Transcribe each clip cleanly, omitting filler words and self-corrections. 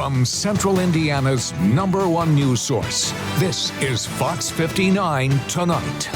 From Central Indiana's #1 news source, this is Fox 59 Tonight.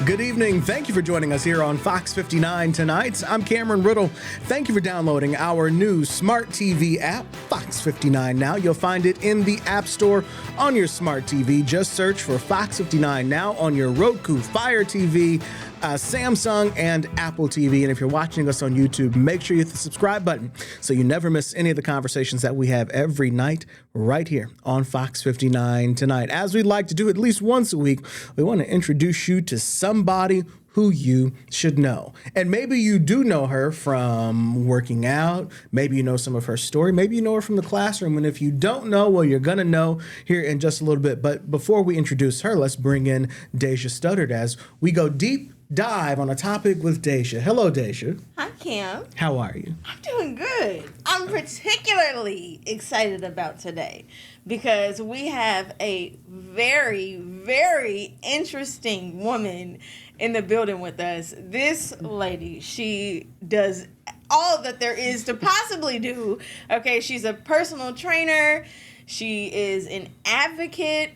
Good evening. Thank you for joining us here on Fox 59 Tonight. I'm Cameron Riddle. Thank you for downloading our new smart TV app, Fox 59 Now. You'll find it in the App Store on your smart TV. Just search for Fox 59 Now on your Roku, Fire TV, Samsung, and Apple TV. And if you're watching us on YouTube, make sure you hit the subscribe button so you never miss any of the conversations that we have every night right here on Fox 59 Tonight. As we'd like to do at least once a week, we want to introduce you to somebody who you should know. And maybe you do know her from working out. Maybe you know some of her story. Maybe you know her from the classroom. And if you don't know, well, you're going to know here in just a little bit. But before we introduce her, let's bring in Deja Studdard as we go deep dive on a topic with Deja. Hello, Deja. Hi, Cam. How are you? I'm doing good. I'm particularly excited about today because we have a very, very interesting woman in the building with us. This lady, she does all that there is to possibly do. Okay, she's a personal trainer. She is an advocate.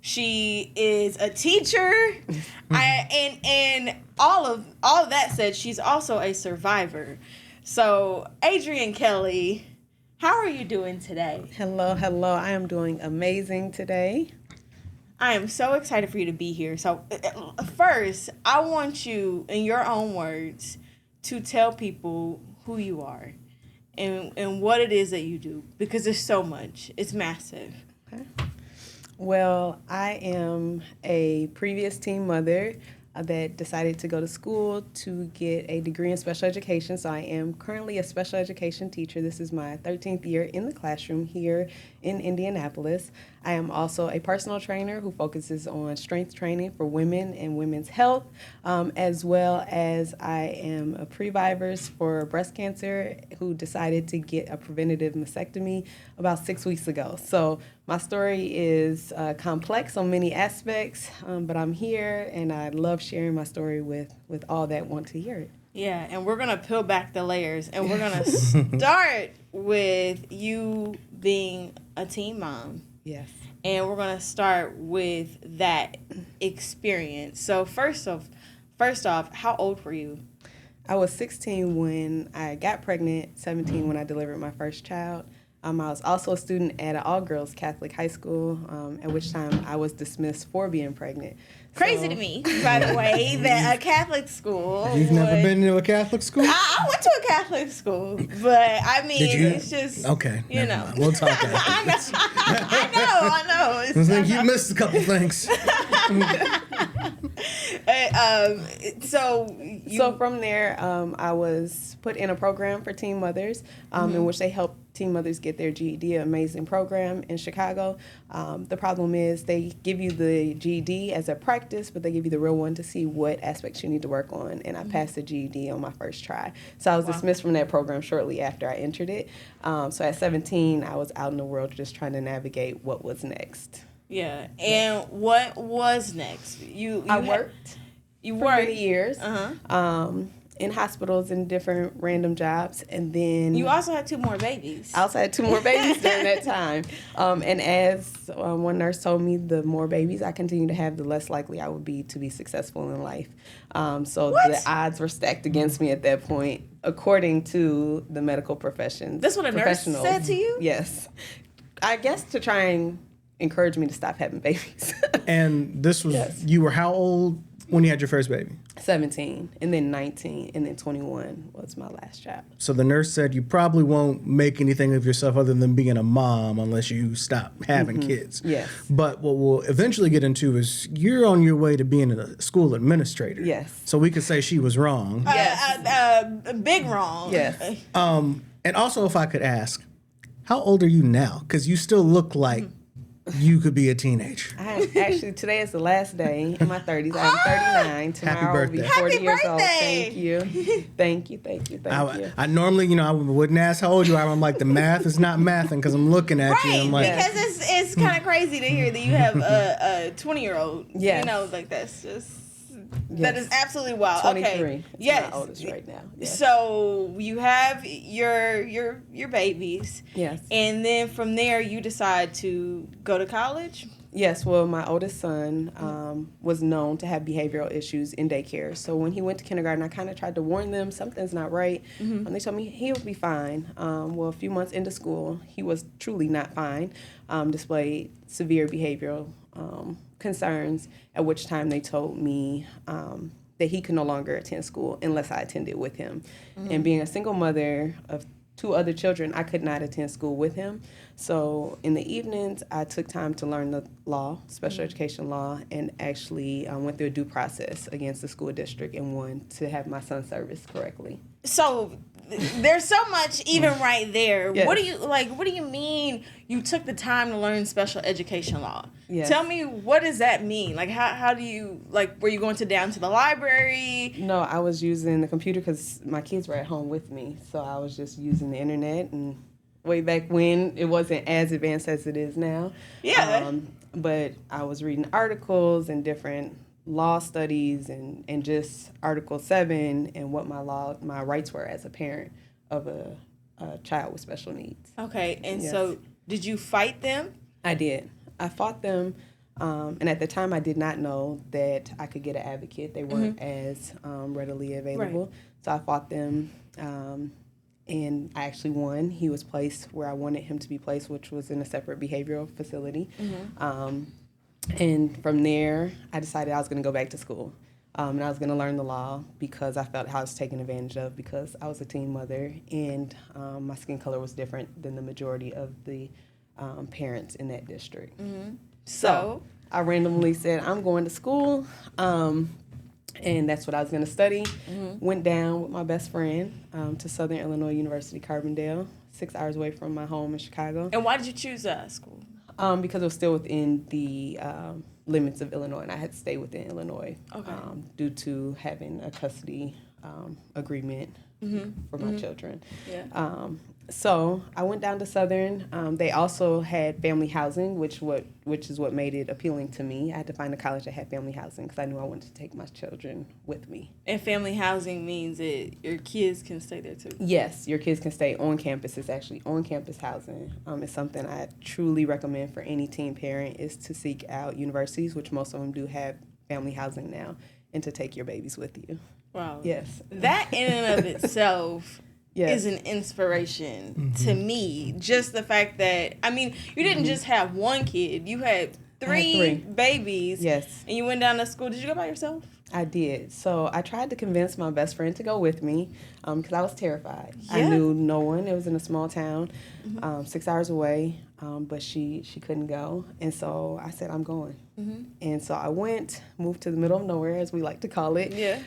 She is a teacher, and all of that said, she's also a survivor. So, Adrainne Kelley, how are you doing today? Hello. I am doing amazing today. I am so excited for you to be here. So, first, I want you, in your own words, to tell people who you are and what it is that you do, because there's so much. It's massive. Okay. Well, I am a previous teen mother that decided to go to school to get a degree in special education. So I am currently a special education teacher. This is my 13th year in the classroom here in Indianapolis. I am also a personal trainer who focuses on strength training for women and women's health, as well as I am a previvors for breast cancer who decided to get a preventative mastectomy about 6 weeks ago. So my story is complex on many aspects, but I'm here and I love sharing my story with all that want to hear it. Yeah, and we're going to peel back the layers, and we're going to start with you being a teen mom. Yes. And we're going to start with that experience. So first off, how old were you? I was 16 when I got pregnant, 17 when I delivered my first child. I was also a student at an all-girls Catholic high school, at which time I was dismissed for being pregnant. Crazy to me, by the way, that a Catholic school. You've never been to a Catholic school? I went to a Catholic school, but I mean, it's just okay. You know, mind. We'll talk after. I know. I think you missed a couple things. So from there, I was put in a program for teen mothers, in which they help teen mothers get their GED, an amazing program in Chicago. The problem is they give you the GED as a practice, but they give you the real one to see what aspects you need to work on. And I passed the GED on my first try. So I was dismissed from that program shortly after I entered it. So at 17, I was out in the world just trying to navigate what was next. Yeah. And what was next? I worked. You for worked many years. In hospitals and different random jobs, and then you also had 2 more babies. I also had 2 more babies during that time. And as one nurse told me, the more babies I continue to have, the less likely I would be to be successful in life. So the odds were stacked against me at that point, according to the medical profession. That's what a nurse said to you? Yes. I guess to try and encourage me to stop having babies. And this was, you were how old when you had your first baby? 17, and then 19, and then 21 was my last child. So the nurse said you probably won't make anything of yourself other than being a mom unless you stop having kids. Yes. But what we'll eventually get into is you're on your way to being a school administrator. Yes. So we could say she was wrong. Big wrong. Yes. And also, if I could ask, how old are you now? Because you still look like you could be a teenager. Actually, today is the last day in my 30s. I'm 39. Tomorrow will be 40 years old. Thank you. Thank you. I normally, I wouldn't ask how old you are. I'm like, the math is not mathing because I'm looking at you. And I'm like, because it's kind of crazy to hear that you have a 20-year-old. Yes. Like that's just That is absolutely wild. 23. Okay. It's Yes. my oldest right now. Yes. So you have your babies. Yes. And then from there you decide to go to college? Yes, well, my oldest son was known to have behavioral issues in daycare. So when he went to kindergarten, I kind of tried to warn them something's not right. And they told me he'll be fine. Well, a few months into school, he was truly not fine, displayed severe behavioral concerns, at which time they told me that he could no longer attend school unless I attended with him. And being a single mother of 2 other children, I could not attend school with him. So in the evenings, I took time to learn the law, special education law, and actually went through a due process against the school district and won to have my son serviced correctly. So there's so much even right there. Yes. What do you mean you took the time to learn special education law? Yes. Tell me, what does that mean? Like, how do you, like, were you going down to the library? No, I was using the computer because my kids were at home with me. So I was just using the internet, and way back when it wasn't as advanced as it is now. Yeah. But I was reading articles and different law studies and just Article 7 and what my rights were as a parent of a child with special needs. Okay, and Yes. so did you fight them? I did. I fought them, and at the time I did not know that I could get an advocate. They weren't as readily available. Right. So I fought them, and I actually won. He was placed where I wanted him to be placed, which was in a separate behavioral facility. And from there, I decided I was going to go back to school. And I was going to learn the law because I felt I was taken advantage of because I was a teen mother and my skin color was different than the majority of the parents in that district. So I randomly said, I'm going to school. And that's what I was going to study. Went down with my best friend to Southern Illinois University, Carbondale, 6 hours away from my home in Chicago. And why did you choose school? Because it was still within the limits of Illinois, and I had to stay within Illinois due to having a custody agreement for my children. Yeah. So I went down to Southern. They also had family housing, which is what made it appealing to me. I had to find a college that had family housing because I knew I wanted to take my children with me. And family housing means that your kids can stay there too? Yes, your kids can stay on campus. It's actually on-campus housing. It's something I truly recommend for any teen parent is to seek out universities, which most of them do have family housing now, and to take your babies with you. Wow. Yes. That in and of itself Yes. is an inspiration to me. Just the fact that, I mean, you didn't just have one kid. You had three babies. Yes. And you went down to school. Did you go by yourself? I did. So I tried to convince my best friend to go with me because I was terrified. Yeah. I knew no one. It was in a small town, 6 hours away, but she couldn't go. And so I said, I'm going. And so I went, moved to the middle of nowhere, as we like to call it. Yeah.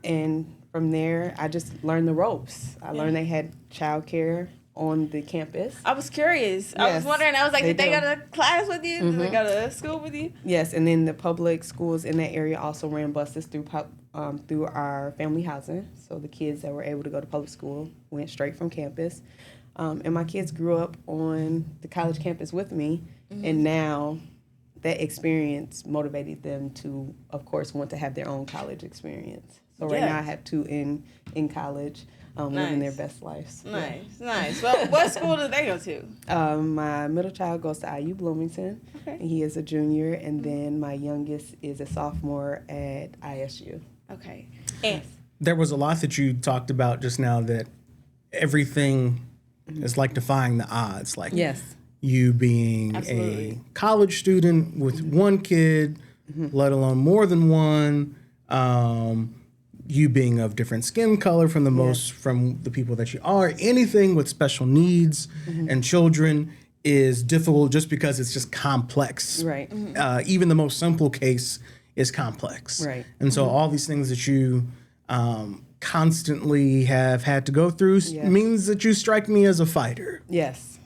And from there, I just learned the ropes. I learned they had childcare on the campus. I was curious. I was Yes, wondering. I was like, did they do. go to class with you? Did they go to school with you? Yes, and then the public schools in that area also ran buses through our family housing. So the kids that were able to go to public school went straight from campus. And my kids grew up on the college campus with me, and now that experience motivated them to, of course, want to have their own college experience. So right now I have two in college, living their best lives. Nice. Well, what school did they go to? My middle child goes to IU Bloomington, and he is a junior, and then my youngest is a sophomore at ISU. Okay. And There was a lot that you talked about just now that everything is like defying the odds. Like you being a college student with one kid, let alone more than one, you being of different skin color from the people that you are. Anything with special needs and children is difficult just because it's just complex. Right. Even the most simple case is complex. Right. And so all these things that you constantly have had to go through means that you strike me as a fighter. Yes.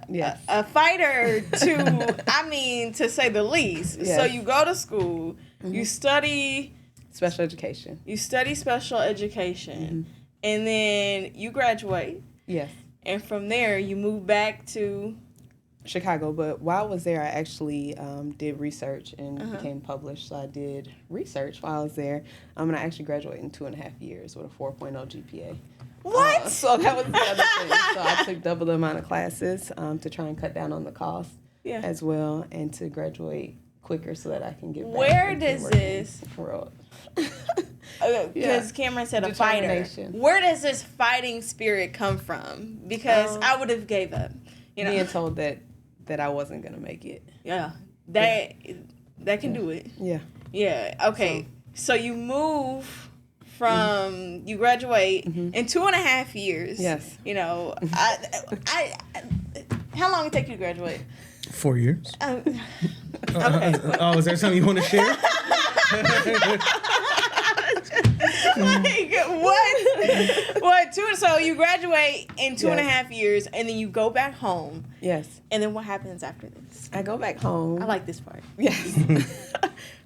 Yes. a fighter to say the least. Yes. So you go to school, you study Special education. special education, and then you graduate. Yes. And from there, you move back to Chicago, but while I was there, I actually did research and became published. So I did research while I was there, and I actually graduated in 2.5 years with a 4.0 GPA. What? So that was the other thing. So I took double the amount of classes to try and cut down on the cost as well, and to graduate quicker so that I can get back Where into does the working this world. Because Cameron said a fighter. Determination. Where does this fighting spirit come from? Because I would have gave up. Being told that I wasn't gonna make it. Yeah, that can do it. Yeah. Yeah. Okay. So you move from you graduate in 2.5 years. Yes. You know, I how long did it take you to graduate? 4 years. Okay. Oh, is there something you want to share? Like what? So you graduate in 2.5 years, and then you go back home. Yes. And then what happens after this? I go back home. I like this part. Yes.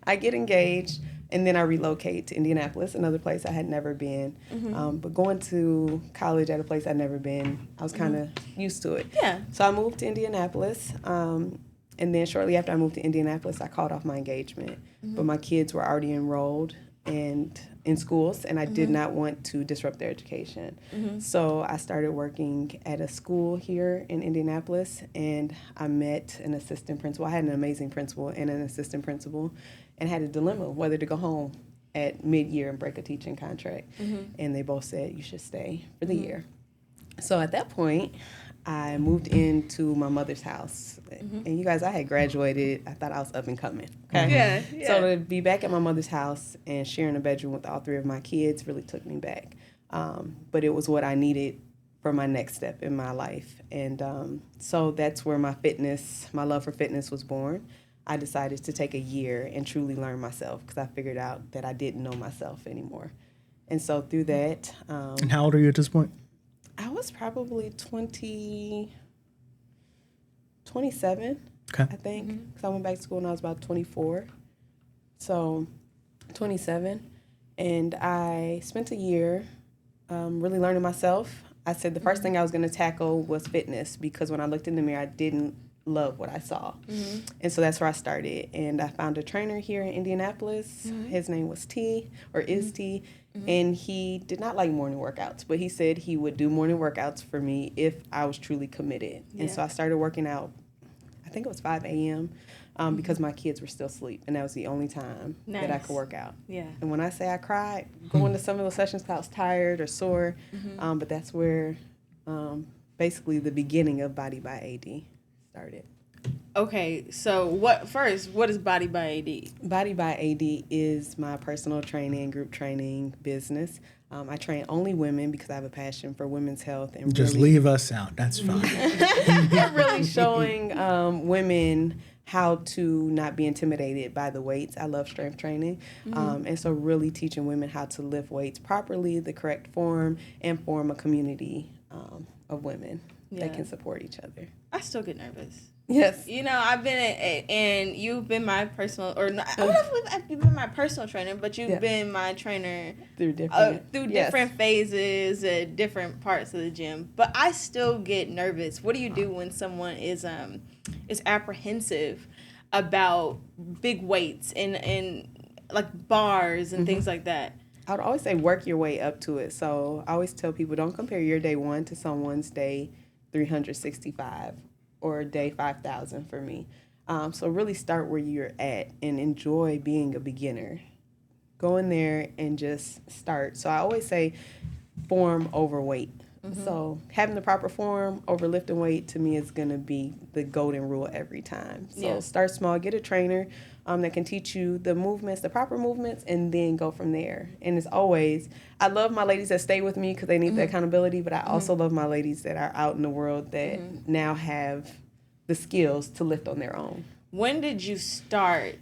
I get engaged, and then I relocate to Indianapolis, another place I had never been. But going to college at a place I'd never been, I was kind of used to it. Yeah. So I moved to Indianapolis, and then shortly after I moved to Indianapolis, I called off my engagement. But my kids were already enrolled and in schools, and I did not want to disrupt their education. So I started working at a school here in Indianapolis, and I met an assistant principal. I had an amazing principal and an assistant principal, and had a dilemma whether to go home at mid-year and break a teaching contract. And they both said, you should stay for the year. So at that point, I moved into my mother's house. And you guys, I had graduated. I thought I was up and coming. Okay? Yeah. So to be back at my mother's house and sharing a bedroom with all three of my kids really took me back. But it was what I needed for my next step in my life. And so that's where my love for fitness was born. I decided to take a year and truly learn myself because I figured out that I didn't know myself anymore. And so through that... And how old are you at this point? I was probably 27, I think, because I went back to school when I was about 24. So 27. And I spent a year really learning myself. I said the first thing I was going to tackle was fitness because when I looked in the mirror, I didn't love what I saw. And so that's where I started. And I found a trainer here in Indianapolis. His name was T, or is T. And he did not like morning workouts, but he said he would do morning workouts for me if I was truly committed. And so I started working out, I think it was 5 a.m. Because my kids were still asleep, and that was the only time that I could work out. Yeah. And when I say I cried, going to some of those sessions because I was tired or sore, but that's where basically the beginning of Body by AD started. Okay, so what is Body by AD? Body by AD is my personal training, group training business. I train only women because I have a passion for women's health. And Just leave us out. That's fine. really showing women how to not be intimidated by the weights. I love strength training. And so really teaching women how to lift weights properly, the correct form, and form a community of women that can support each other. I still get nervous. Yes. You know, I've been and you've been my personal, or not, I don't know if you've been my personal trainer, but you've been my trainer through different phases at different parts of the gym. But I still get nervous. What do you do when someone is apprehensive about big weights and like bars and things like that? I would always say work your way up to it. So I always tell people, don't compare your day 1 to someone's day 365 or day 5,000 for me. So really start where you're at and enjoy being a beginner. Go in there and just start. So I always say form over weight. So having the proper form over lifting weight to me is going to be the golden rule every time. So start small, get a trainer that can teach you the movements, the proper movements, and then go from there. And it's always, I love my ladies that stay with me because they need the accountability, but I also love my ladies that are out in the world that now have the skills to lift on their own. When did you start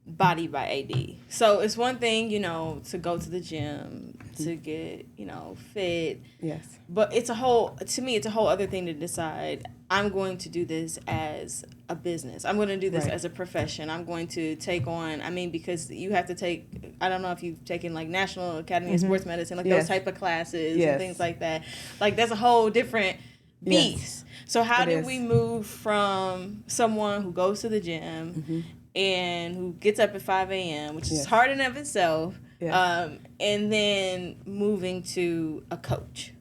Body by AD? So it's one thing, you know, to go to the gym, to get, you know, fit. Yes. But it's a whole other thing to decide, I'm going to do this as a business. I'm going to do this as a profession. I'm going to take on, because you have to take, I don't know if you've taken like National Academy of Sports Medicine, like those type of classes and things like that. Like that's a whole different beast. So how It did is. we move from someone who goes to the gym and who gets up at 5 a.m., which is Yes. hard in of itself, Yes. and then moving to a coach?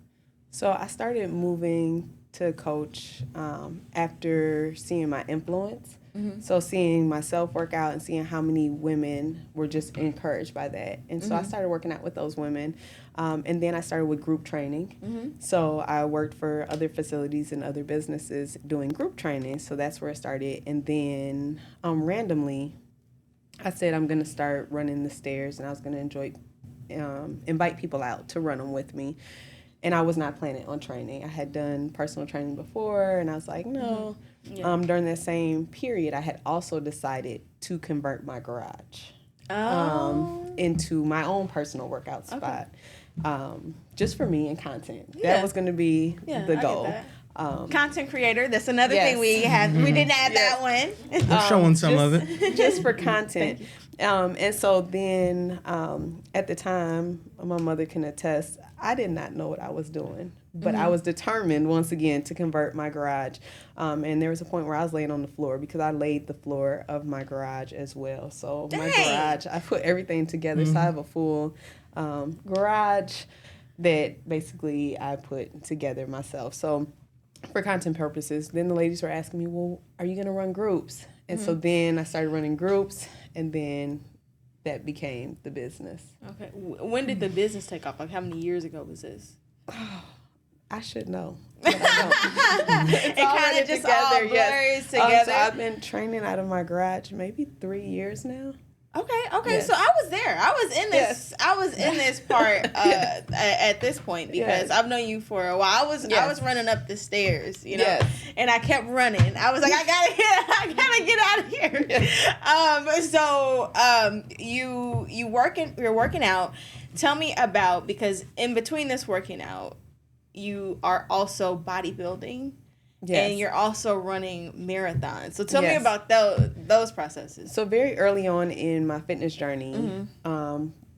So I started moving to coach after seeing my influence. So seeing myself work out and seeing how many women were just encouraged by that. And so I started working out with those women. And then I started with group training. So I worked for other facilities and other businesses doing group training. So that's where I started. And then randomly, I said I'm going to start running the stairs, and I was going to invite people out to run them with me. And I was not planning on training. I had done personal training before, and I was like, no. During that same period, I had also decided to convert my garage into my own personal workout spot, just for me and content. That was going to be the goal. Content creator. That's another Yes. thing we had. We didn't add that one. We're showing some of it. Just for content. And so then at the time, my mother can attest, I did not know what I was doing, but I was determined once again to convert my garage. And there was a point where I was laying on the floor because I laid the floor of my garage as well. So my garage, I put everything together. So I have a full garage that basically I put together myself. So for content purposes, then the ladies were asking me, well, are you going to run groups? And so then I started running groups, and then that became the business. Okay. When did the business take off? Like, how many years ago was this? I should know. But I don't. It kind of just all blurs together. So I've been training out of my garage maybe 3 years now. Okay. Yes. So I was there. I was in this. Yes. I was in this part at this point because Yes. I've known you for a while. I was running up the stairs, you know, Yes. and I kept running. I was like, I gotta get out of here. You're working out. Tell me about, because in between this working out, you are also bodybuilding. Yes. And you're also running marathons. So tell me Yes. about those processes. So very early on in my fitness journey,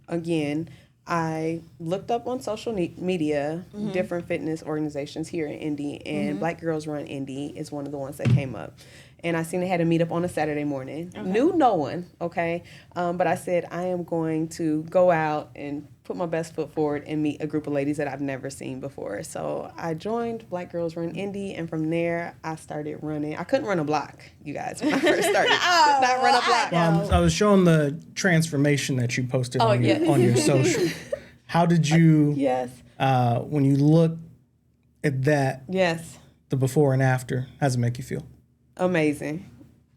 again, I looked up on social media different fitness organizations here in Indy, and Black Girls Run Indy is one of the ones that came up. And I seen they had a meetup on a Saturday morning. Okay. Knew no one, okay? But I said, I am going to go out and put my best foot forward and meet a group of ladies that I've never seen before. So I joined Black Girls Run Indy, and from there, I started running. I couldn't run a block, you guys, when I first started. Could not run a block. I was showing the transformation that you posted on your social. How did you, when you look at that, the before and after, how does it make you feel? Amazing,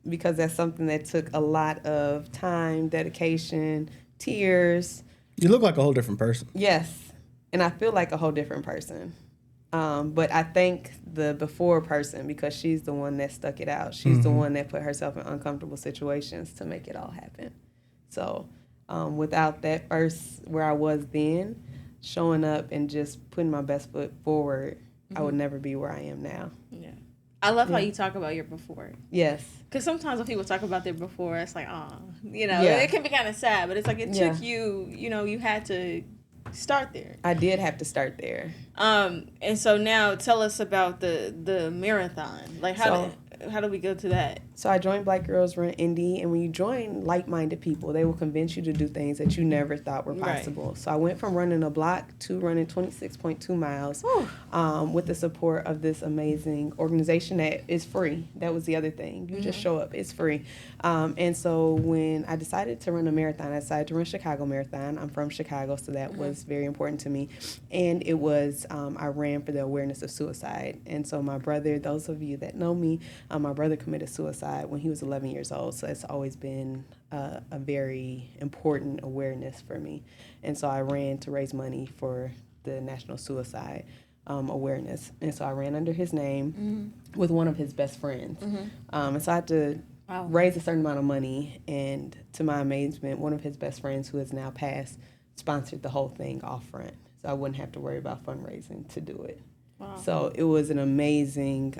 because that's something that took a lot of time, dedication, tears. You look like a whole different person. Yes, and I feel like a whole different person. But I thank the before person because she's the one that stuck it out. She's the one that put herself in uncomfortable situations to make it all happen. So without that first, where I was then, showing up and just putting my best foot forward, I would never be where I am now. Yeah. I love how you talk about your before. Yes. Because sometimes when people talk about their before, it's like, it can be kind of sad, but it's like it took you, you had to start there. I did have to start there. And so now tell us about the marathon. Like, how do we go to that? So I joined Black Girls Run Indy, and when you join like-minded people, they will convince you to do things that you never thought were possible. Right. So I went from running a block to running 26.2 miles with the support of this amazing organization that is free. That was the other thing. You just show up. It's free. And so when I decided to run a marathon, I decided to run Chicago Marathon. I'm from Chicago, so that was very important to me. And it was, I ran for the awareness of suicide. And so my brother, those of you that know me, my brother committed suicide when he was 11 years old, so it's always been a very important awareness for me. And so I ran to raise money for the National Suicide Awareness. And so I ran under his name with one of his best friends. And so I had to raise a certain amount of money, and to my amazement, one of his best friends, who has now passed, sponsored the whole thing off front, so I wouldn't have to worry about fundraising to do it. Wow. So it was an amazing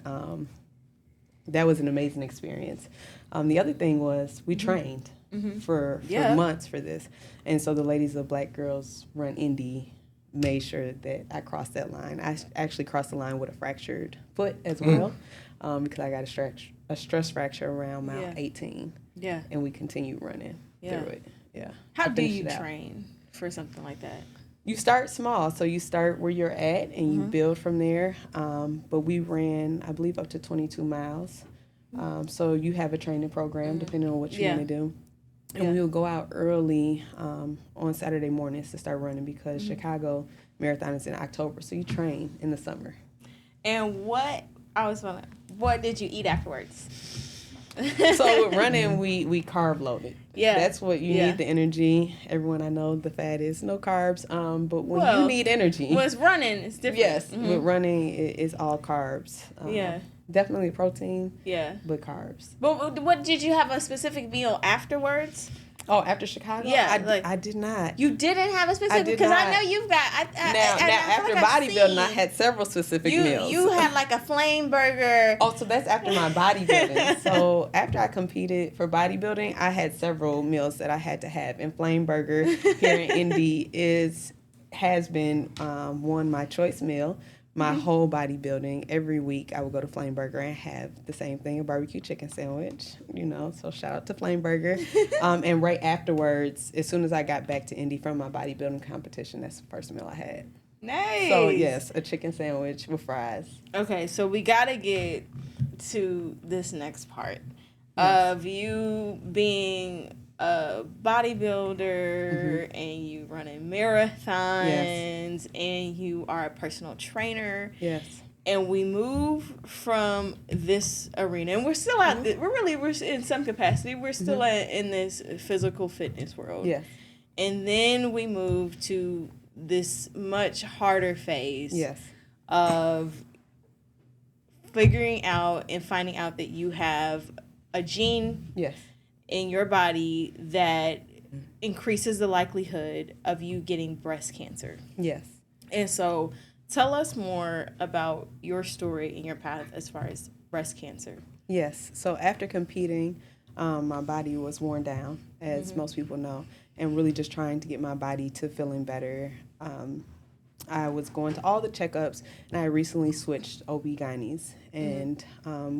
that was an amazing experience. The other thing was we trained for months for this. And so the ladies of Black Girls Run Indy made sure that I crossed that line. I actually crossed the line with a fractured foot as well, because I got a stress fracture around mile 18. Yeah. And we continued running through it. Yeah. How do you train for something like that? You start small, so you start where you're at and you build from there. But we ran, I believe, up to 22 miles. So you have a training program depending on what you want to do. And we will go out early on Saturday mornings to start running because Chicago Marathon is in October, so you train in the summer. And what did you eat afterwards? So with running, we carb loaded. Yeah. That's what you need, the energy. Everyone I know, the fat is no carbs. But when you need energy. When it's running, it's different. Yes, with running, it's all carbs. Definitely protein. Yeah. But carbs. But what did you have a specific meal afterwards? Oh, after Chicago? Yeah. I did not. You didn't have a specific? Because I know you've got... Now after bodybuilding, I had several specific meals. You had like a flame burger. Oh, so that's after my bodybuilding. So after I competed for bodybuilding, I had several meals that I had to have. And flame burger here in Indy has been my choice meal. My whole bodybuilding, every week I would go to Flame Burger and have the same thing, a barbecue chicken sandwich, so shout out to Flame Burger. And right afterwards, as soon as I got back to Indy from my bodybuilding competition, that's the first meal I had. Nice. So yes, a chicken sandwich with fries. Okay, so we got to get to this next part of you being a bodybuilder and you running marathons and you are a personal trainer. Yes. And we move from this arena, and we're still out. We're in some capacity. We're still in this physical fitness world. Yes. And then we move to this much harder phase. Yes. Of figuring out and finding out that you have a gene. Yes. In your body that increases the likelihood of you getting breast cancer. Yes. And so tell us more about your story and your path as far as breast cancer. Yes. So after competing, my body was worn down, as most people know, and really just trying to get my body to feeling better. I was going to all the checkups, and I recently switched OB-GYNs. And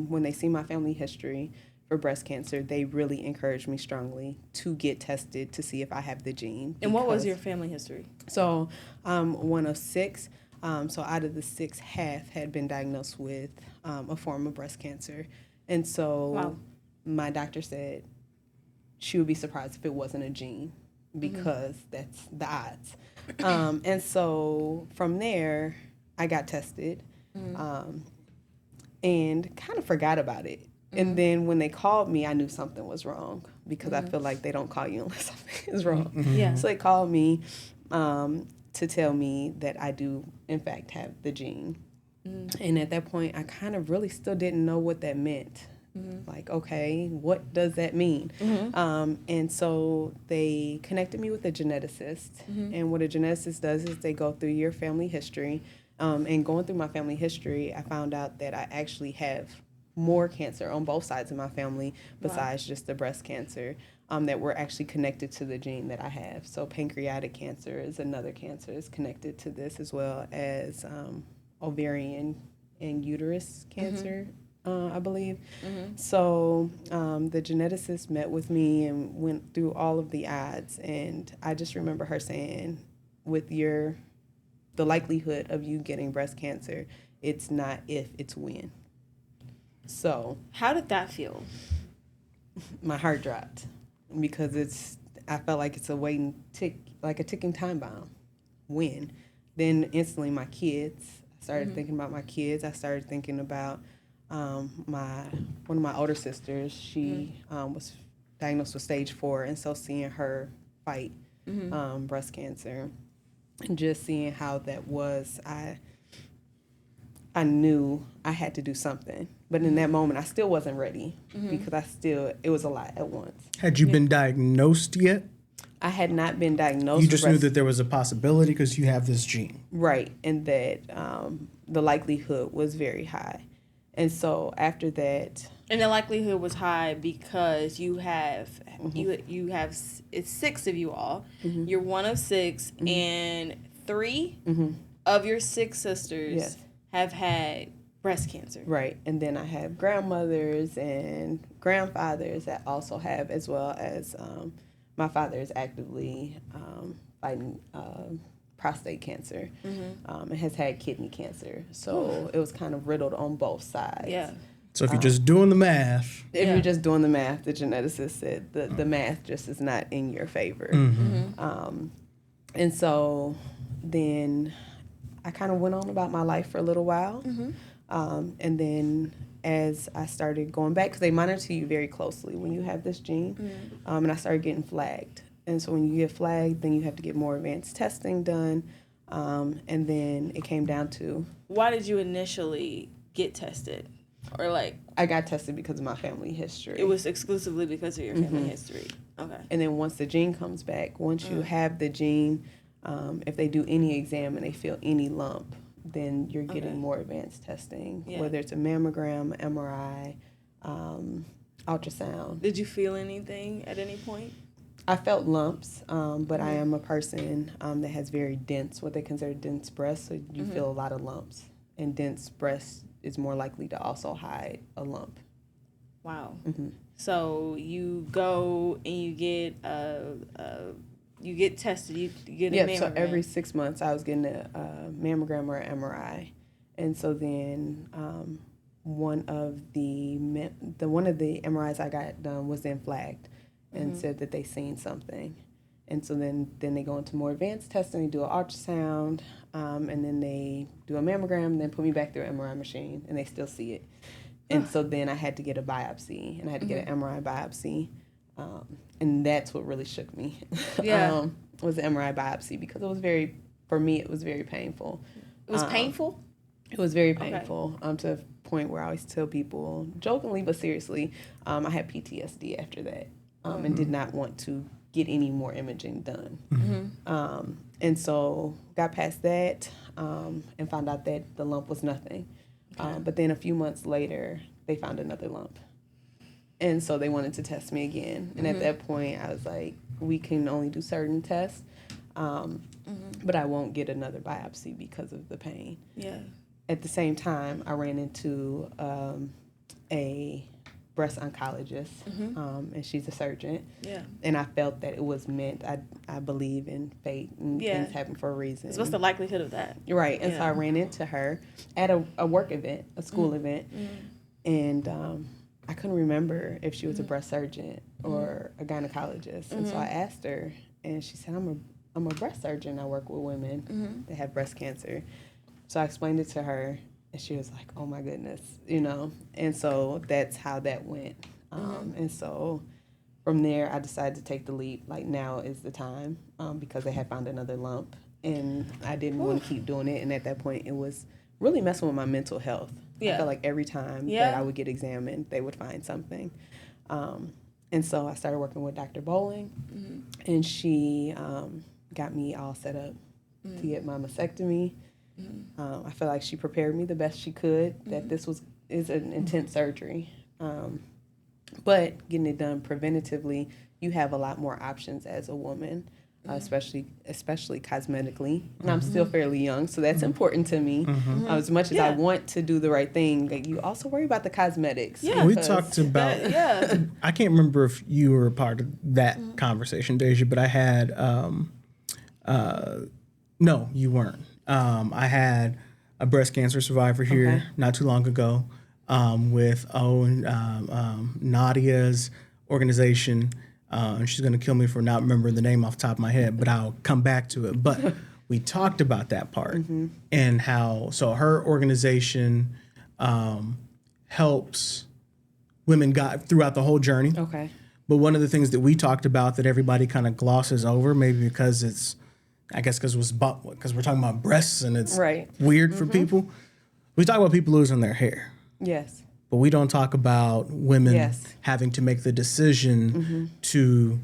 when they see my family history for breast cancer, they really encouraged me strongly to get tested to see if I have the gene. And what was your family history? So one of 6. So out of the 6, half had been diagnosed with a form of breast cancer. And so my doctor said she would be surprised if it wasn't a gene because that's the odds. And so from there, I got tested and kind of forgot about it. And then when they called me, I knew something was wrong because I feel like they don't call you unless something is wrong. Yeah. So they called me to tell me that I do, in fact, have the gene. And at that point, I kind of really still didn't know what that meant. Like, okay, what does that mean? And so they connected me with a geneticist. And what a geneticist does is they go through your family history. And going through my family history, I found out that I actually have more cancer on both sides of my family besides just the breast cancer that were actually connected to the gene that I have. So pancreatic cancer is another cancer is connected to this, as well as ovarian and uterus cancer, I believe. So the geneticist met with me and went through all of the odds, and I just remember her saying, with the likelihood of you getting breast cancer, it's not if, it's when. So how did that feel? My heart dropped because I felt like it's a waiting tick, like a ticking time bomb. When? Then instantly my kids. I started thinking about my kids. I started thinking about one of my older sisters. She was diagnosed with stage 4, and so seeing her fight breast cancer and just seeing how that was, I knew I had to do something. But in that moment, I still wasn't ready because it was a lot at once. Had you been diagnosed yet? I had not been diagnosed. You just knew that there was a possibility because you have this gene. Right, and that the likelihood was very high. And so after that... And the likelihood was high because you have, it's 6 of you all. You're one of 6, and 3 of your 6 sisters have had breast cancer. Right. And then I have grandmothers and grandfathers that also have, as well as my father is actively fighting prostate cancer and has had kidney cancer. So it was kind of riddled on both sides. Yeah. So if you're just doing the math. If you're just doing the math, the geneticist said the math just is not in your favor. And so then I kind of went on about my life for a little while. And then as I started going back, because they monitor you very closely when you have this gene, and I started getting flagged. And so when you get flagged, then you have to get more advanced testing done. And then it came down to... Why did you initially get tested? Or I got tested because of my family history. It was exclusively because of your family history. Okay. And then once the gene comes back, once you have the gene, if they do any exam and they feel any lump, then you're getting more advanced testing, whether it's a mammogram, MRI, ultrasound. Did you feel anything at any point? I felt lumps, but I am a person that has very dense, what they consider dense breasts, so you feel a lot of lumps. And dense breasts is more likely to also hide a lump. Wow. So you go and you get tested. You get a mammogram. So every 6 months I was getting a mammogram or an MRI, and so then one of the MRIs I got done was then flagged and said that they seen something, and so then they go into more advanced testing. They do an ultrasound, and then they do a mammogram, and then put me back through an MRI machine, and they still see it. And so then I had to get a biopsy, and I had to get an MRI biopsy. And that's what really shook me. Was the MRI biopsy, because it was for me, it was very painful. It was painful? It was very painful, to the point where I always tell people, jokingly but seriously, I had PTSD after that, and did not want to get any more imaging done. And so got past that, and found out that the lump was nothing. But then a few months later, they found another lump. And so they wanted to test me again. And at that point, I was like, we can only do certain tests, but I won't get another biopsy because of the pain. Yeah. At the same time, I ran into a breast oncologist, and she's a surgeon. Yeah. And I felt that it was meant. I believe in fate, and things happen for a reason. So what's the likelihood of that? Right. And so I ran into her at a work event, a school event, and I couldn't remember if she was a breast surgeon or a gynecologist. And so I asked her, and she said, I'm a breast surgeon. I work with women that have breast cancer. So I explained it to her, and she was like, oh my goodness, And so that's how that went. And so from there, I decided to take the leap. Like, now is the time, because they had found another lump, and I didn't want to keep doing it. And at that point, it was really messing with my mental health. I felt like every time that I would get examined, they would find something. And so I started working with Dr. Bowling, and she got me all set up to get my mastectomy. I feel like she prepared me the best she could, that this is an intense surgery. But getting it done preventatively, you have a lot more options as a woman. Especially cosmetically, and I'm still fairly young, so that's important to me. As much as I want to do the right thing, like, you also worry about the cosmetics. Yeah, we talked about. I can't remember if you were a part of that conversation, Deja, but I had. No, you weren't. I had a breast cancer survivor here not too long ago, with Nadia's organization. And she's going to kill me for not remembering the name off the top of my head, but I'll come back to it. But we talked about that part and how, so her organization helps women throughout the whole journey. Okay. But one of the things that we talked about that everybody kind of glosses over, maybe because because we're talking about breasts and it's weird for people. We talk about people losing their hair. Yes. But we don't talk about women having to make the decision to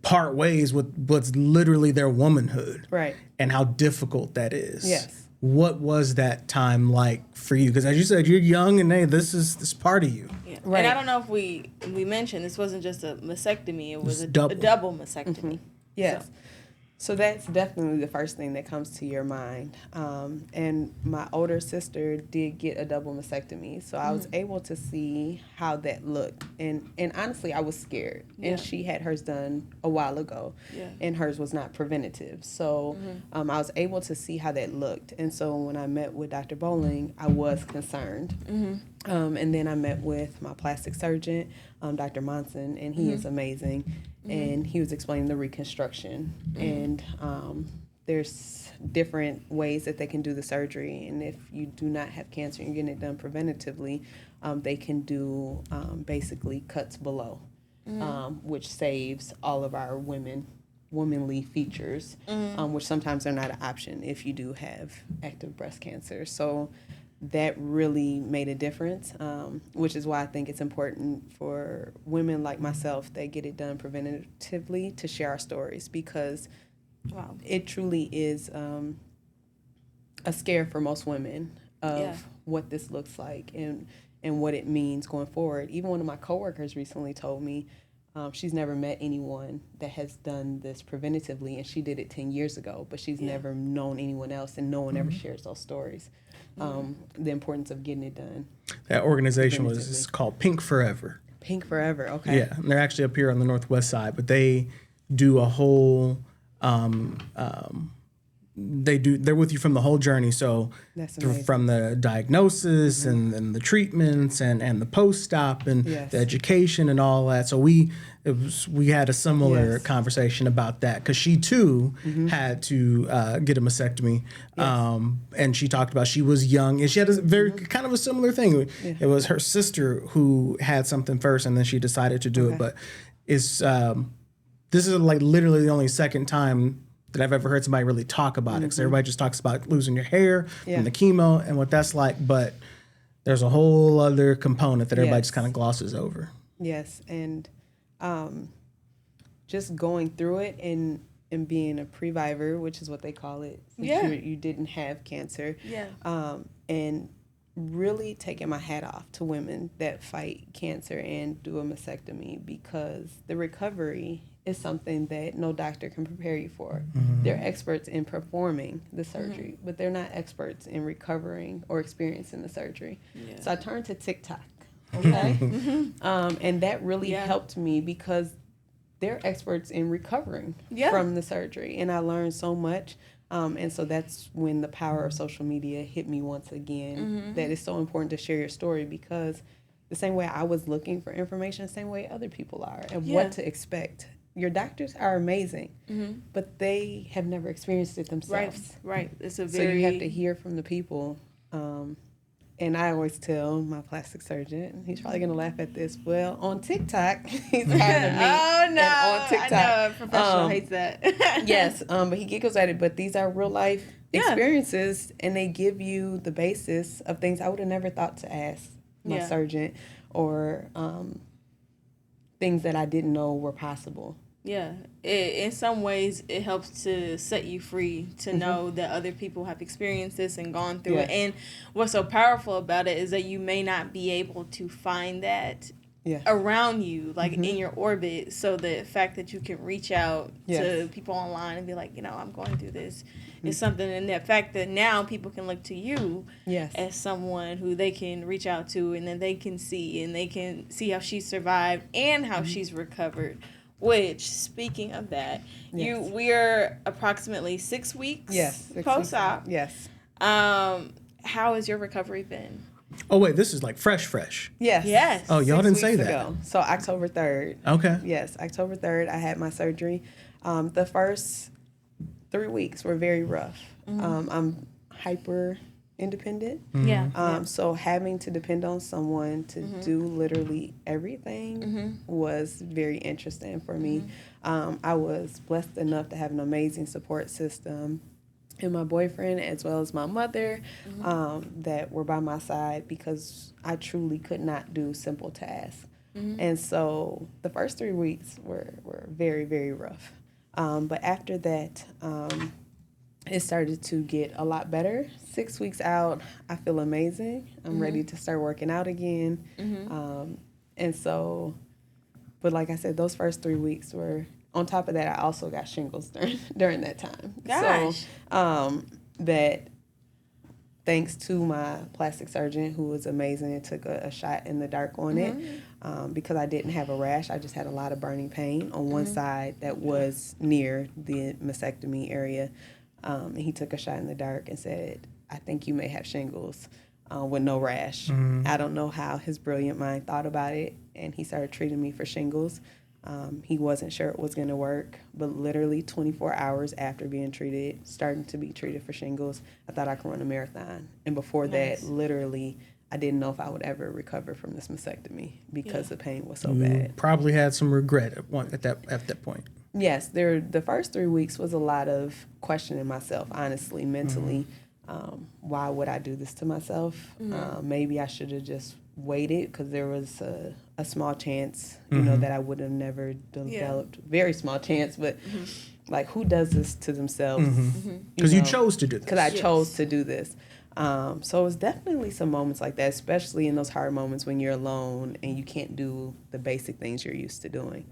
part ways with what's literally their womanhood. Right. And how difficult that is. Yes. What was that time like for you? Because as you said, you're young and hey, this is part of you. Yeah. Right. And I don't know if we mentioned this wasn't just a mastectomy, it was a double mastectomy. Yes. So that's definitely the first thing that comes to your mind. And my older sister did get a double mastectomy, so I was able to see how that looked. And honestly, I was scared. Yeah. And she had hers done a while ago, and hers was not preventative. So I was able to see how that looked. And so when I met with Dr. Bowling, I was concerned. And then I met with my plastic surgeon, Dr. Monson, and he is amazing. And he was explaining the reconstruction. And there's different ways that they can do the surgery. And if you do not have cancer and you're getting it done preventatively, they can do basically cuts below, which saves all of our womanly features, which sometimes are not an option if you do have active breast cancer. So that really made a difference, which is why I think it's important for women like myself that get it done preventatively to share our stories, because it truly is a scare for most women of what this looks like and what it means going forward. Even one of my coworkers recently told me she's never met anyone that has done this preventatively, and she did it 10 years ago, but she's never known anyone else, and no one ever shares those stories. The importance of getting it done. That organization is called Pink Forever. Pink Forever, okay. Yeah, and they're actually up here on the Northwest side, but they do a whole, they're with you from the whole journey. So from the diagnosis and the treatments and the post-op and the education and all that. So we had a similar conversation about that, because she too had to get a mastectomy, and she talked about she was young and she had a very kind of a similar thing. It was her sister who had something first, and then she decided to do it. But it's this is like literally the only second time that I've ever heard somebody really talk about it, because everybody just talks about losing your hair and the chemo and what that's like, but there's a whole other component that everybody just kind of glosses over. Yes, and just going through it and being a previvor, which is what they call it, since you didn't have cancer, and really taking my hat off to women that fight cancer and do a mastectomy, because the recovery is something that no doctor can prepare you for. They're experts in performing the surgery, but they're not experts in recovering or experiencing the surgery. So I turned to TikTok, okay? And that really helped me, because they're experts in recovering from the surgery. And I learned so much. And so that's when the power of social media hit me once again, that it's so important to share your story, because the same way I was looking for information, the same way other people are, and what to expect. Your doctors are amazing, but they have never experienced it themselves. Right. It's So you have to hear from the people. And I always tell my plastic surgeon, he's probably going to laugh at this, well, on TikTok, he's tired of me. Oh, no. And on TikTok, I know a professional hates that. yes, but he giggles at it. But these are real life experiences, and they give you the basis of things I would have never thought to ask my surgeon, or things that I didn't know were possible. Yeah, in some ways, it helps to set you free to know that other people have experienced this and gone through it. And what's so powerful about it is that you may not be able to find that around you, like in your orbit. So the fact that you can reach out to people online and be like, I'm going through this is something. And the fact that now people can look to you as someone who they can reach out to, and then they can see how she survived and how she's recovered. Which, speaking of that, we're approximately 6 weeks post-op. Yes. How has your recovery been? Oh, wait, this is like fresh. Yes. Oh, y'all didn't say that. Ago. So October 3rd. Okay. Yes, October 3rd, I had my surgery. The first 3 weeks were very rough. I'm hyper independent. So having to depend on someone to do literally everything was very interesting for me. I was blessed enough to have an amazing support system, and my boyfriend as well as my mother that were by my side, because I truly could not do simple tasks. And so the first 3 weeks were very, very rough. But after that, it started to get a lot better. 6 weeks out, I feel amazing. I'm ready to start working out again. And so, but like I said, those first 3 weeks were on top of that, I also got shingles during that time. Gosh. So that thanks to my plastic surgeon, who was amazing, and took a shot in the dark on it. Because I didn't have a rash, I just had a lot of burning pain on one side that was near the mastectomy area. And he took a shot in the dark and said, I think you may have shingles with no rash. I don't know how his brilliant mind thought about it, and he started treating me for shingles. He wasn't sure it was going to work, but literally 24 hours after being treated, starting to be treated for shingles, I thought I could run a marathon. And before that, literally, I didn't know if I would ever recover from this mastectomy because the pain was so bad. Probably had some regret at that point. Yes, the first 3 weeks was a lot of questioning myself, honestly, mentally. Why would I do this to myself? Maybe I should have just waited, because there was a small chance, you know, that I would have never developed. Very small chance, but like, who does this to themselves? Because you chose to do this. Because I chose to do this. So it was definitely some moments like that, especially in those hard moments when you're alone and you can't do the basic things you're used to doing.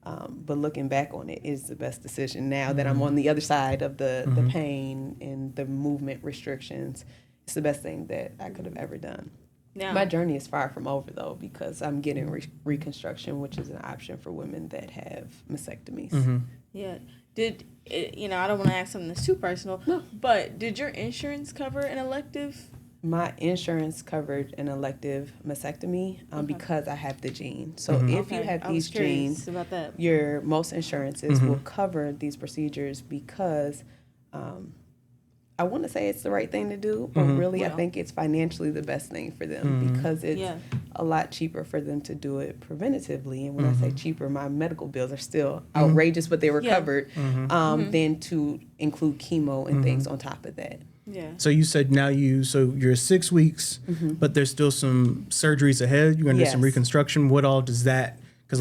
But looking back on it is the best decision now that I'm on the other side of the pain and the movement restrictions. It's the best thing that I could have ever done. Yeah. My journey is far from over, though, because I'm getting reconstruction, which is an option for women that have mastectomies. Yeah. I don't want to ask something that's too personal, but did your insurance cover an elective? My insurance covered an elective mastectomy because I have the gene. So if you have these genes, about that. Your most insurances will cover these procedures because I want to say it's the right thing to do, but really I think it's financially the best thing for them because it's a lot cheaper for them to do it preventatively. And when I say cheaper, my medical bills are still outrageous, but they were covered, than to include chemo and things on top of that. Yeah. So you said you're 6 weeks, but there's still some surgeries ahead. You're going to do some reconstruction. What all does that, because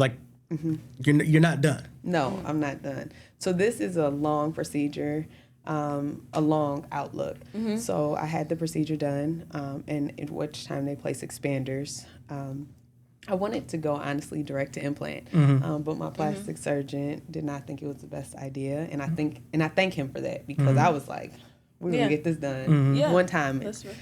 you're not done. No, I'm not done. So this is a long procedure. A long outlook. So I had the procedure done, and at which time they placed expanders. I wanted to go, honestly, direct to implant, but my plastic surgeon did not think it was the best idea, and I thank him for that, because I was like, we're gonna get this done one time. That's right.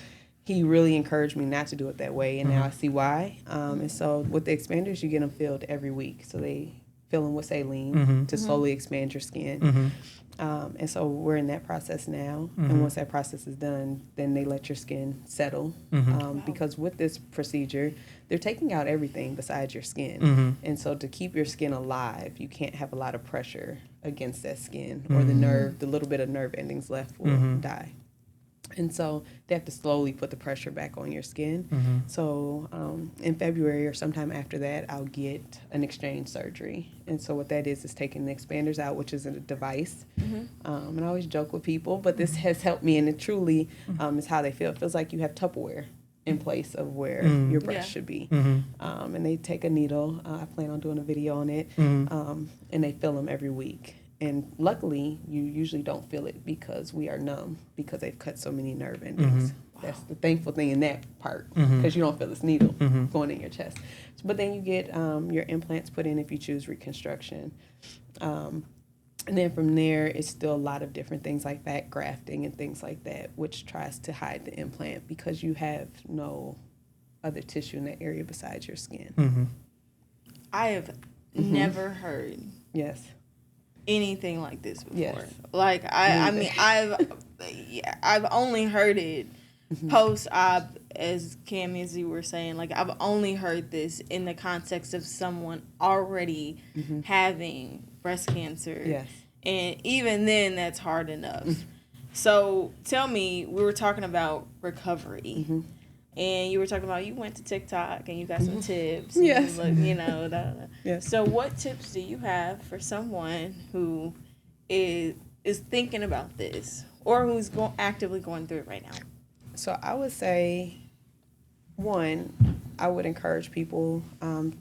He really encouraged me not to do it that way, and now I see why. And so with the expanders, you get them filled every week. So they fill them with saline to slowly expand your skin. And so we're in that process now. And once that process is done, then they let your skin settle. Because with this procedure, they're taking out everything besides your skin. And so to keep your skin alive, you can't have a lot of pressure against that skin, or the little bit of nerve endings left will die. And so they have to slowly put the pressure back on your skin. So in February or sometime after that, I'll get an exchange surgery. And so what that is taking the expanders out, which is a device. And I always joke with people, but this has helped me, and it truly is how they feel. It feels like you have Tupperware in place of where your breast should be. And they take a needle. I plan on doing a video on it. And they fill them every week. And luckily, you usually don't feel it because we are numb, because they've cut so many nerve endings. That's the thankful thing in that part, because you don't feel this needle going in your chest. But then you get your implants put in if you choose reconstruction. And then from there, it's still a lot of different things like fat grafting and things like that, which tries to hide the implant because you have no other tissue in that area besides your skin. I have never heard anything like this before. Yes. Like I mean I've only heard it post-op, as Cam, as you were saying. Like, I've only heard this in the context of someone already having breast cancer. Yes. And even then, that's hard enough. So tell me, we were talking about recovery. And you were talking about you went to TikTok and you got some tips. Yes. Yes. So what tips do you have for someone who is thinking about this, or who's actively going through it right now? So I would say, one, I would encourage people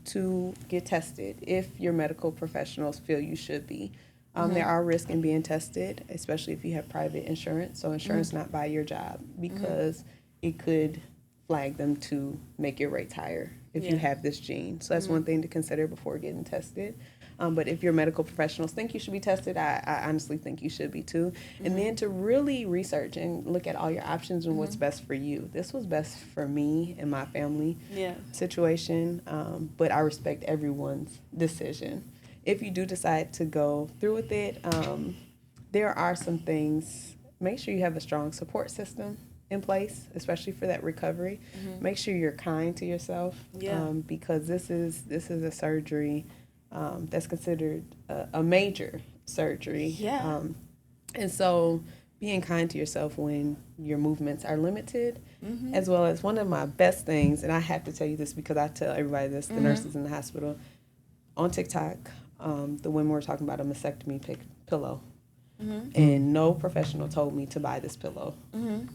to get tested if your medical professionals feel you should be. There are risks in being tested, especially if you have private insurance. So insurance not buy your job, because it could flag them to make your rates higher if you have this gene. So that's one thing to consider before getting tested. But if your medical professionals think you should be tested, I honestly think you should be too. And then to really research and look at all your options and what's best for you. This was best for me and my family situation, but I respect everyone's decision. If you do decide to go through with it, there are some things. Make sure you have a strong support system in place, especially for that recovery. Make sure you're kind to yourself, because this is a surgery that's considered a major surgery. And so being kind to yourself when your movements are limited, as well as one of my best things, and I have to tell you this because I tell everybody this, the nurses in the hospital, on TikTok, the women were talking about a mastectomy pillow. And no professional told me to buy this pillow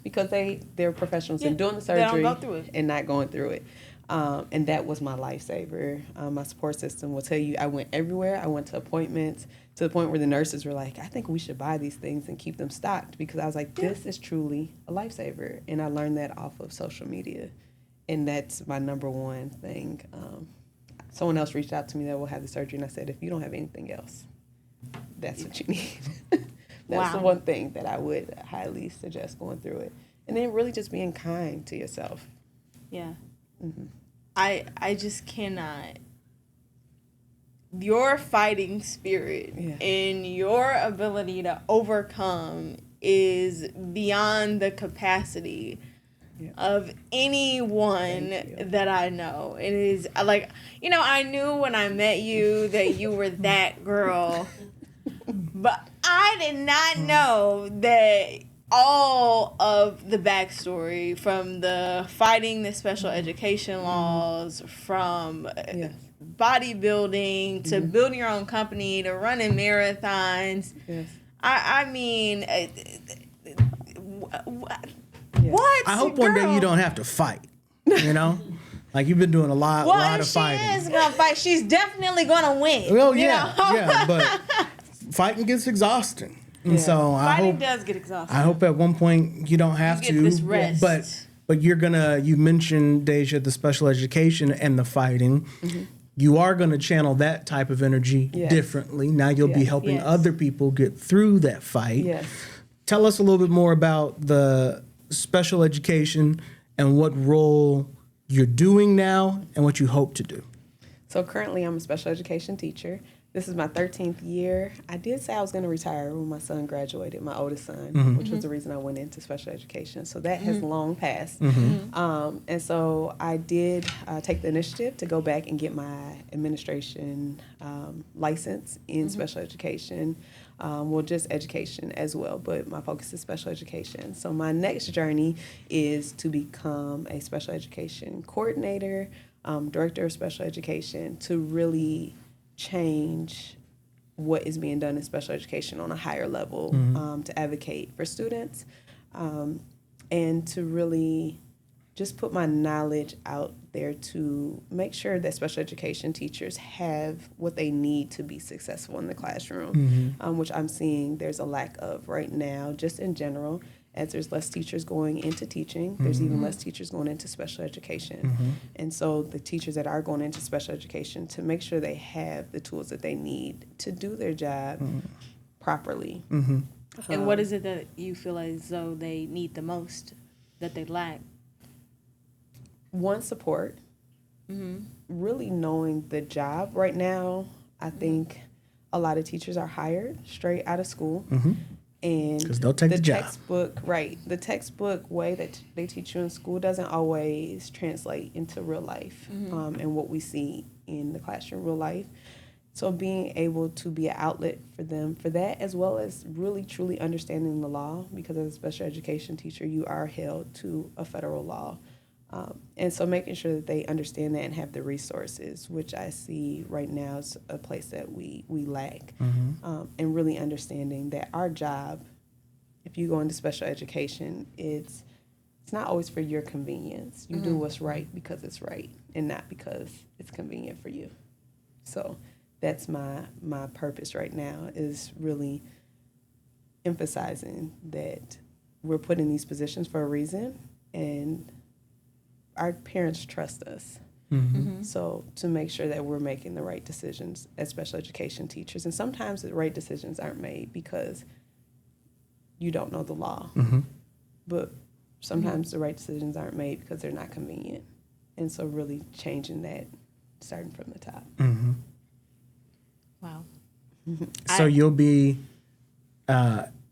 because they're professionals in doing the surgery and not going through it. And that was my lifesaver. My support system will tell you I went everywhere. I went to appointments to the point where the nurses were like, I think we should buy these things and keep them stocked, because I was like, this is truly a lifesaver. And I learned that off of social media. And that's my number one thing. Someone else reached out to me that will have the surgery, and I said, if you don't have anything else, that's what you need. That's the one thing that I would highly suggest going through it. And then really just being kind to yourself. Yeah. I just cannot. Your fighting spirit and your ability to overcome is beyond the capacity of anyone that I know. It is like, I knew when I met you that you were that girl. But I did not know that all of the backstory, from the fighting the special education laws, from bodybuilding to building your own company to running marathons. I mean, what? I hope one day you don't have to fight, Like, you've been doing a lot of fighting. Well, she is going to fight. She's definitely going to win. Well, but fighting gets exhausting. And so fighting does get exhausting. I hope at one point you don't have to. Get this rest. But you mentioned, Deja, the special education and the fighting. You are going to channel that type of energy differently. Now you'll be helping other people get through that fight. Tell us a little bit more about the special education and what role you're doing now and what you hope to do. So currently I'm a special education teacher. This is my 13th year. I did say I was going to retire when my son graduated, my oldest son, which was the reason I went into special education. So that has long passed. And so I did take the initiative to go back and get my administration license in special education. Just education as well, but my focus is special education. So my next journey is to become a special education coordinator, director of special education, to really change what is being done in special education on a higher level, to advocate for students, and to really just put my knowledge out there to make sure that special education teachers have what they need to be successful in the classroom, which I'm seeing there's a lack of right now, just in general. As there's less teachers going into teaching, there's even less teachers going into special education. And so the teachers that are going into special education, to make sure they have the tools that they need to do their job properly. And what is it that you feel as though they need the most, that they lack? One, support. Really knowing the job. Right now, I think a lot of teachers are hired straight out of school. And because they'll take the job. The textbook way that they teach you in school doesn't always translate into real life, and what we see in the classroom, real life. So being able to be an outlet for them for that, as well as really truly understanding the law, because as a special education teacher, you are held to a federal law. And so making sure that they understand that and have the resources, which I see right now is a place that we lack, and really understanding that our job, if you go into special education, it's not always for your convenience. You do what's right because it's right and not because it's convenient for you. So that's my purpose right now, is really emphasizing that we're put in these positions for a reason, and our parents trust us. So to make sure that we're making the right decisions as special education teachers. And sometimes the right decisions aren't made because you don't know the law. But sometimes the right decisions aren't made because they're not convenient. And so really changing that, starting from the top. Wow. So you'll be,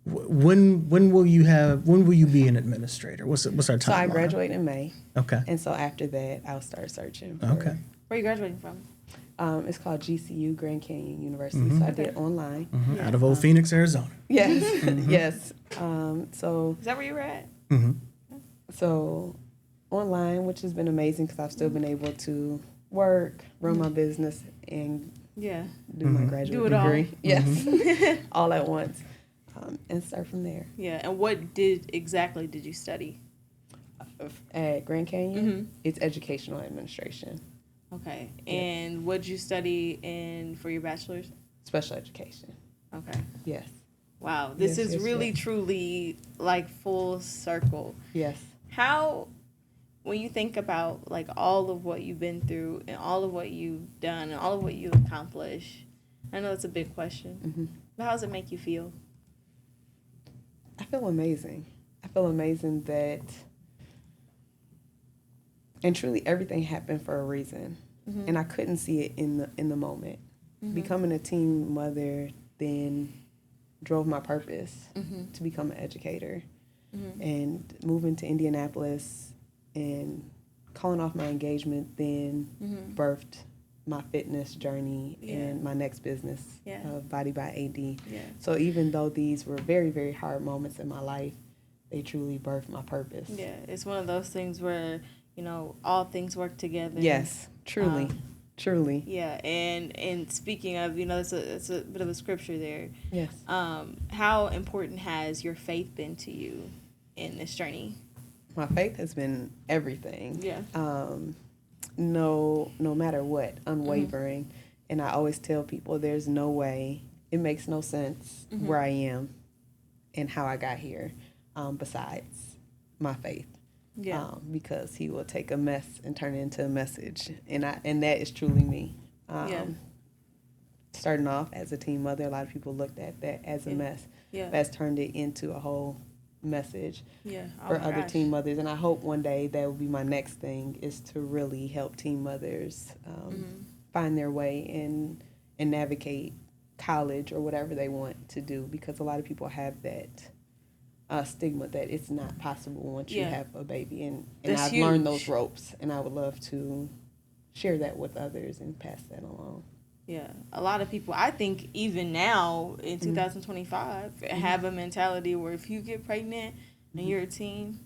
when will you be an administrator? What's our timeline? So I graduate in May. Okay. And so after that, I'll start searching. For, Okay. Where are you graduating from? It's called GCU, Grand Canyon University. So I did it online. Out of old Phoenix, Arizona. Yes, yes. So Is that where you were at? so online, which has been amazing because I've still been able to work, run my business, and Yeah. do my graduate Do it all. degree. Yes, all at once, and start from there. Yeah. And what exactly did you study? At Grand Canyon, it's educational administration, Okay. And what did you study for your bachelor's? special education. Okay. Yes, Wow. This Yes, is yes, really, yes. truly like full circle. yes. How, when you think about like all of what you've been through and all of what you've done and all of what you've accomplished, I know it's a big question, but how does it make you feel? I feel amazing. I feel amazing that, and truly everything happened for a reason, and I couldn't see it in the moment. Becoming a teen mother then drove my purpose to become an educator, and moving to Indianapolis and calling off my engagement then birthed my fitness journey and my next business, Body by AD. Yeah. So even though these were very, very hard moments in my life, they truly birthed my purpose. Yeah, it's one of those things where, all things work together. Yes, truly, truly. Yeah, and speaking of, it's a bit of a scripture there. Yes. How important has your faith been to you in this journey? My faith has been everything. Yeah. No matter what, unwavering. And I always tell people there's no way, it makes no sense where I am and how I got here, besides my faith. Yeah. Because he will take a mess and turn it into a message. And that is truly me. Starting off as a teen mother, a lot of people looked at that as a mess. Yeah. That's turned it into a whole message for my other gosh. teen mothers. And I hope one day that will be my next thing, is to really help teen mothers find their way and navigate college or whatever they want to do, because a lot of people have that stigma that it's not possible once you have a baby. And That's I've learned huge. those ropes, and I would love to share that with others and pass that along. Yeah, a lot of people, I think even now in 2025, have a mentality where if you get pregnant and you're a teen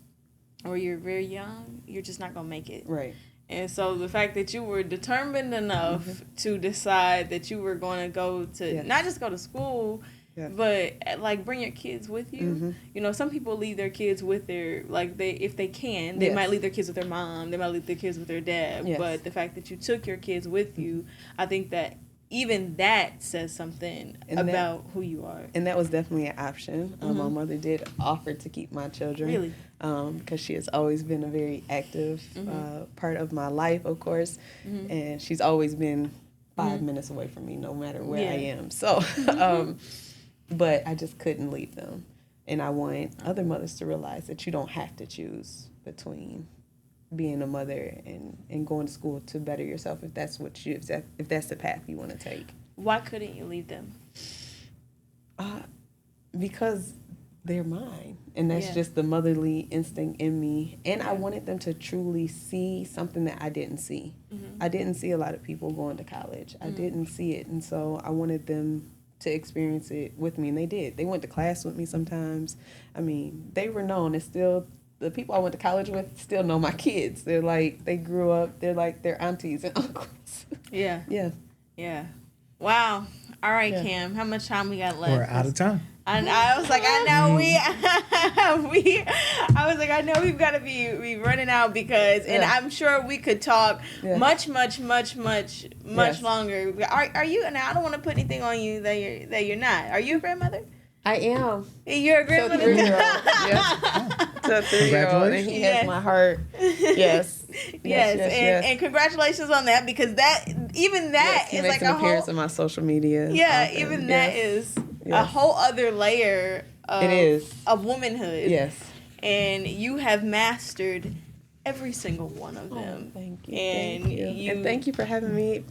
or you're very young, you're just not going to make it. Right. And so the fact that you were determined enough to decide that you were going to go to, not just go to school, but like bring your kids with you. Some people leave their kids with their, if they can, they might leave their kids with their mom, they might leave their kids with their dad. Yes. But the fact that you took your kids with you, I think that even that says something about who you are. And that was definitely an option. My mother did offer to keep my children. Really? Because she has always been a very active part of my life, of course. And she's always been 5 minutes away from me, no matter where I am. So, but I just couldn't leave them. And I want other mothers to realize that you don't have to choose between being a mother and going to school to better yourself, if that's if that's the path you want to take. Why couldn't you leave them? Because they're mine, and that's just the motherly instinct in me. And I wanted them to truly see something that I didn't see. I didn't see a lot of people going to college. I didn't see it, and so I wanted them to experience it with me, and they did. They went to class with me sometimes. I mean, they were known. It's still the people I went to college with still know my kids. They're like, they grew up. They're like their aunties and uncles. Yeah. Yeah. Yeah. Wow. All right, Yeah. Cam. How much time we got left? We're out of time. And I was like, I know I was like, I know we've got to be running out because, and I'm sure we could talk much longer. Are you? And I don't want to put anything on you that you're not. Are you a grandmother? I am. You're a grandmother. To a 3-year-old, and he has my heart. Yes. Yes. And congratulations on that, because that he is makes like an a appearance whole. on my social media. Yeah, often. even that is a whole other layer of womanhood. Yes. And you have mastered every single one of them. Thank you. And thank you. And thank you for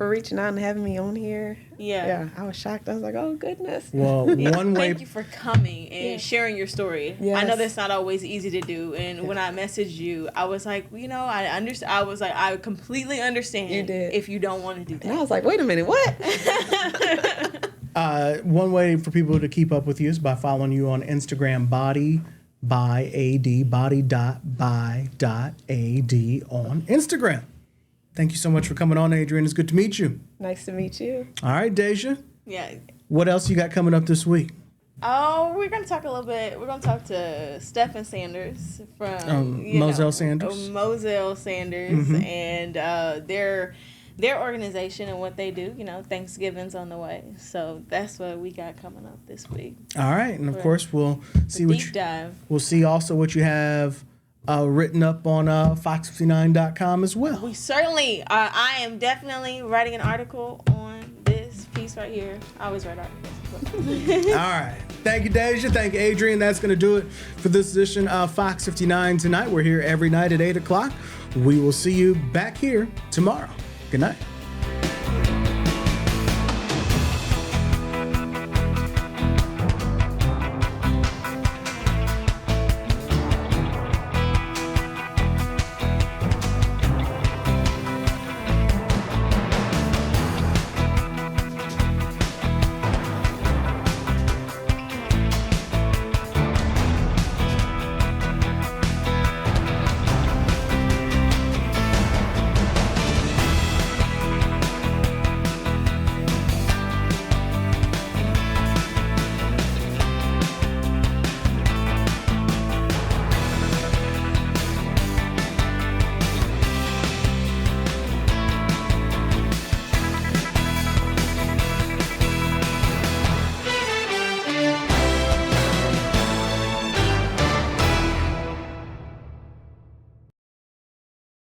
reaching out and having me on here. Yeah. I was shocked. I was like, oh goodness. Well, one way. Thank you for coming and sharing your story. Yes. I know that's not always easy to do. And when I messaged you, I was like, I understand. I was like, I completely understand if you don't want to do that. And I was like, wait a minute, what? One way for people to keep up with you is by following you on Instagram, body.by.ad on Instagram. Thank you so much for coming on, Adrainne. It's good to meet you. Nice to meet you. All right, Deja. Yeah. What else you got coming up this week? Oh, we're going to talk a little bit. We're going to talk to Stephen Sanders from Moselle Sanders. Moselle Sanders and their organization and what they do. Thanksgiving's on the way. So that's what we got coming up this week. All right. And of course, we'll see deep dive. We'll see also what you have written up on FOX59.com as well. We certainly I am definitely writing an article on this piece right here. I always write articles. All right. Thank you, Deja. Thank you, Adrainne. That's going to do it for this edition of Fox 59 Tonight. We're here every night at 8 o'clock. We will see you back here tomorrow. Good night.